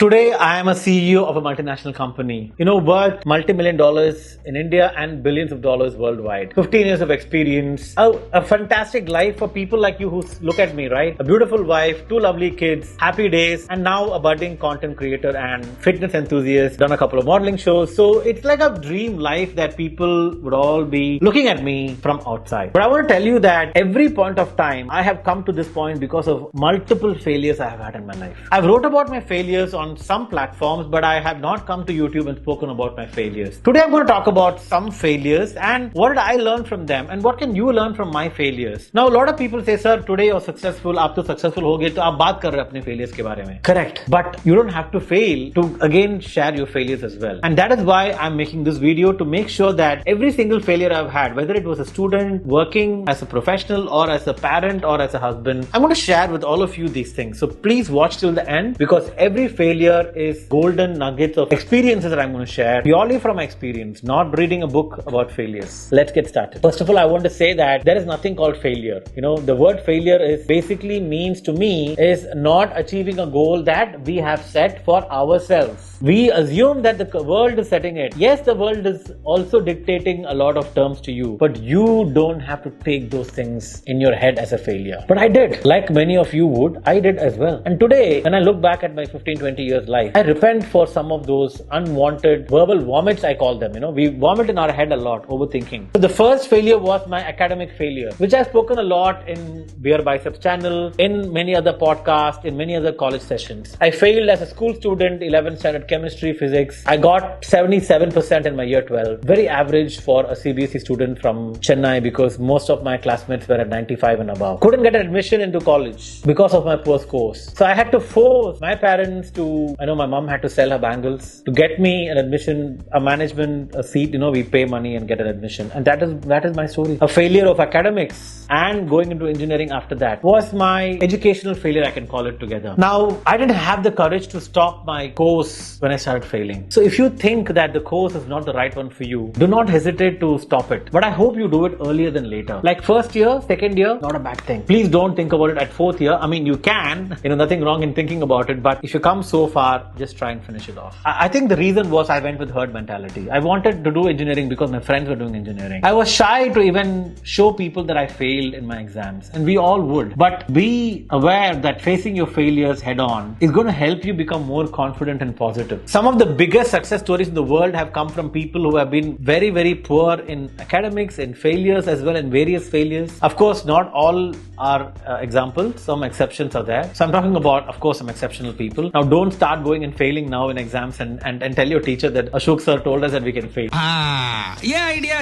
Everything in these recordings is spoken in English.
Today, I am a CEO of a multinational company, worth multi-million dollars in India and billions of dollars worldwide. 15 years of experience, a fantastic life for people like you who look at me, right? A beautiful wife, 2 lovely kids, happy days, and now a budding content creator and fitness enthusiast, done a couple of modeling shows. So it's like a dream life that people would all be looking at me from outside. But I want to tell you that every point of time, I have come to this point because of multiple failures I have had in my life. I've wrote about my failures on some platforms, but I have not come to YouTube and spoken about my failures. Today I'm going to talk about some failures and what did I learn from them and what can you learn from my failures. Now a lot of people say, sir, today you're successful, आप तो successful हो गए तो आप बात कर रहे हैं अपने failures के बारे में. Correct. But you don't have to fail to again share your failures as well. And that is why I'm making this video, to make sure that every single failure I've had, whether it was a student, working as a professional, or as a parent, or as a husband, I'm going to share with all of you these things. So please watch till the end, because every failure is golden nuggets of experiences that I'm going to share purely from my experience, not reading a book about failures. Let's get started. First of all, I want to say that there is nothing called failure. The word failure is basically means to me is not achieving a goal that we have set for ourselves. We assume that the world is setting it. Yes, the world is also dictating a lot of terms to you, but you don't have to take those things in your head as a failure. But I did. Like many of you would, I did as well. And today, when I look back at my 15-20 years life, I repent for some of those unwanted verbal vomits, I call them. We vomit in our head a lot, overthinking. So the first failure was my academic failure, which I've spoken a lot in Beer Biceps channel, in many other podcasts, in many other college sessions. I failed as a school student, 11th standard chemistry, physics. I got 77% in my year 12. Very average for a CBSE student from Chennai, because most of my classmates were at 95 and above. Couldn't get an admission into college because of my poor scores. So I had to force my parents to, my mom had to sell her bangles to get me an admission, a seat. We pay money and get an admission. And that is my story. A failure of academics and going into engineering after that was my educational failure, I can call it together. Now, I didn't have the courage to stop my course when I started failing. So if you think that the course is not the right one for you, do not hesitate to stop it. But I hope you do it earlier than later. Like first year, second year, not a bad thing. Please don't think about it at fourth year. You can, nothing wrong in thinking about it. But if you come so far, just try and finish it off. I think the reason was I went with herd mentality. I wanted to do engineering because my friends were doing engineering. I was shy to even show people that I failed in my exams. And we all would. But be aware that facing your failures head on is going to help you become more confident and positive. Some of the biggest success stories in the world have come from people who have been very, very poor in academics, in failures as well, in various failures. Of course, not all are examples. Some exceptions are there. So I'm talking about, of course, some exceptional people. Now, don't start going and failing now in exams and tell your teacher that Ashok sir told us that we can fail. Yeah, idea.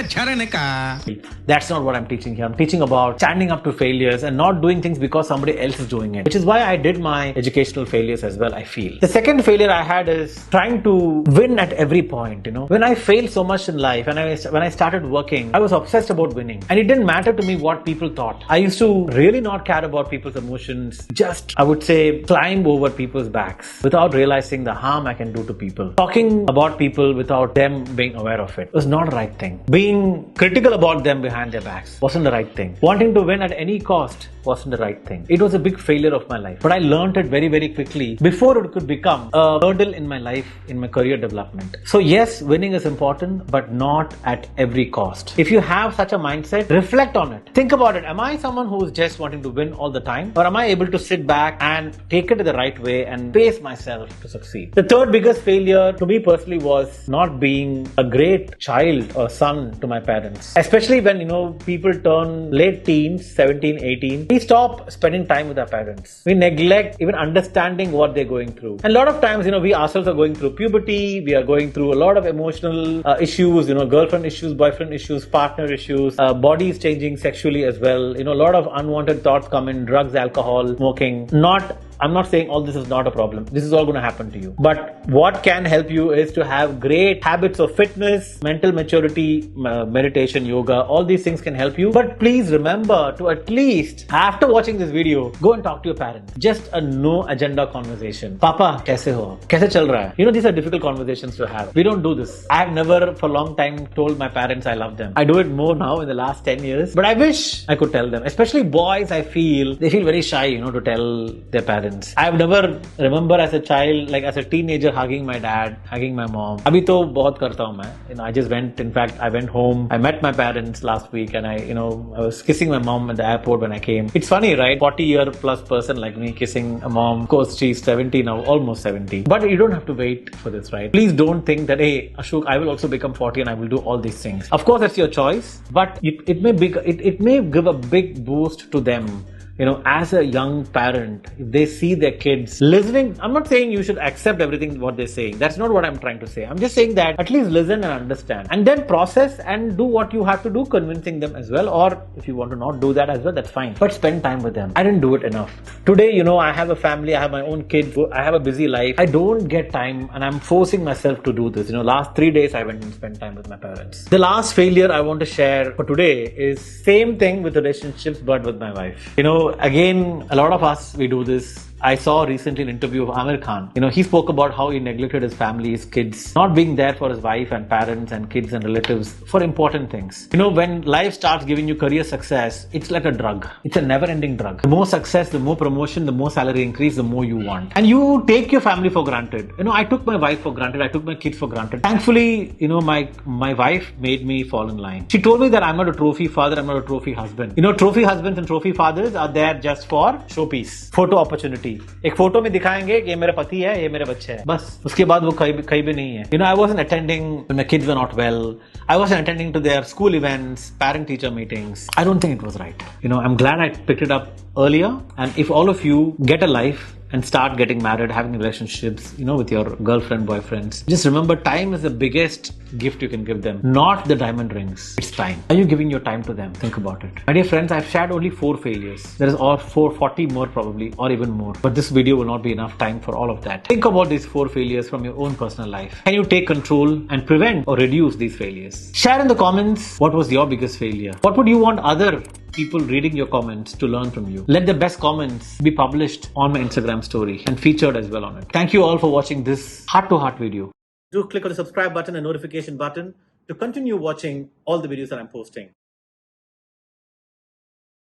That's not what I'm teaching here. I'm teaching about standing up to failures and not doing things because somebody else is doing it, which is why I did my educational failures as well, I feel. The second failure I had is trying to win at every point. When I failed so much in life and when I started working, I was obsessed about winning. And it didn't matter to me what people thought. I used to really not care about people's emotions. Just, I would say, climb over people's backs without realizing the harm I can do to people. Talking about people without them being aware of it was not the right thing. Being critical about them behind their backs wasn't the right thing. Wanting to win at any cost wasn't the right thing. It was a big failure of my life. But I learned it very, very quickly before it could become a hurdle in my life, in my career development. So yes, winning is important, but not at every cost. If you have such a mindset, reflect on it. Think about it. Am I someone who is just wanting to win all the time? Or am I able to sit back and take it the right way and pace myself to succeed? The third biggest failure to me personally was not being a great child or son to my parents. Especially when, people turn late teens, 17, 18. We stop spending time with our parents. We neglect even understanding what they're going through. And a lot of times, we ourselves are going through puberty. We are going through a lot of emotional issues, girlfriend issues, boyfriend issues, partner issues, bodies changing sexually as well. A lot of unwanted thoughts come in, drugs, alcohol, smoking. I'm not saying all this is not a problem. This is all going to happen to you. But what can help you is to have great habits of fitness, mental maturity, meditation, yoga. All these things can help you. But please remember to at least, after watching this video, go and talk to your parents. Just a no agenda conversation. Papa, kaise ho? Kaise chal raha hai? These are difficult conversations to have. We don't do this. I have never for a long time told my parents I love them. I do it more now in the last 10 years. But I wish I could tell them. Especially boys, I feel, they feel very shy, to tell their parents. parents. I've never remember as a child, like as a teenager, hugging my dad, hugging my mom. Abhi to bahut karta hu main. I just went. In fact, I went home. I met my parents last week, and I was kissing my mom at the airport when I came. It's funny, right? 40-year plus person like me kissing a mom. Of course, she's 70 now, almost 70. But you don't have to wait for this, right? Please don't think that, hey, Ashok, I will also become 40 and I will do all these things. Of course, that's your choice, but it may give a big boost to them. As a young parent, if they see their kids listening, I'm not saying you should accept everything what they're saying. That's not what I'm trying to say. I'm just saying that at least listen and understand, and then process and do what you have to do, convincing them as well. Or if you want to not do that as well, that's fine. But spend time with them. I didn't do it enough. Today, I have a family, I have my own kids, I have a busy life. I don't get time, and I'm forcing myself to do this. Last 3 days I went and spent time with my parents. The last failure I want to share for today is same thing with relationships, but with my wife. Again, a lot of us, we do this. I saw recently an interview of Aamir Khan. He spoke about how he neglected his family, his kids, not being there for his wife and parents and kids and relatives for important things. When life starts giving you career success, it's like a drug. It's a never-ending drug. The more success, the more promotion, the more salary increase, the more you want. And you take your family for granted. I took my wife for granted. I took my kids for granted. Thankfully, my wife made me fall in line. She told me that I'm not a trophy father, I'm not a trophy husband. Trophy husbands and trophy fathers are there just for showpiece, photo opportunity. एक photo में दिखाएंगे कि ये मेरा पति है, ये मेरे बच्चे हैं, बस उसके बाद वो कहीं भी नहीं है. I wasn't attending when my kids were not well. I wasn't attending to their school events, parent-teacher meetings. I don't think it was right. I'm glad I picked it up earlier. And if all of you get a life and start getting married, having relationships, with your girlfriend, boyfriends, just remember time is the biggest gift you can give them, not the diamond rings. It's time. Are you giving your time to them? Think about it. My dear friends, I've shared only 4 failures. There is all 40 more probably, or even more. But this video will not be enough time for all of that. Think about these 4 failures from your own personal life. Can you take control and prevent or reduce these failures? Share in the comments what was your biggest failure. What would you want other people reading your comments to learn from you? Let the best comments be published on my Instagram story and featured as well on it. Thank you all for watching this heart-to-heart video. Do click on the subscribe button and notification button to continue watching all the videos that I'm posting.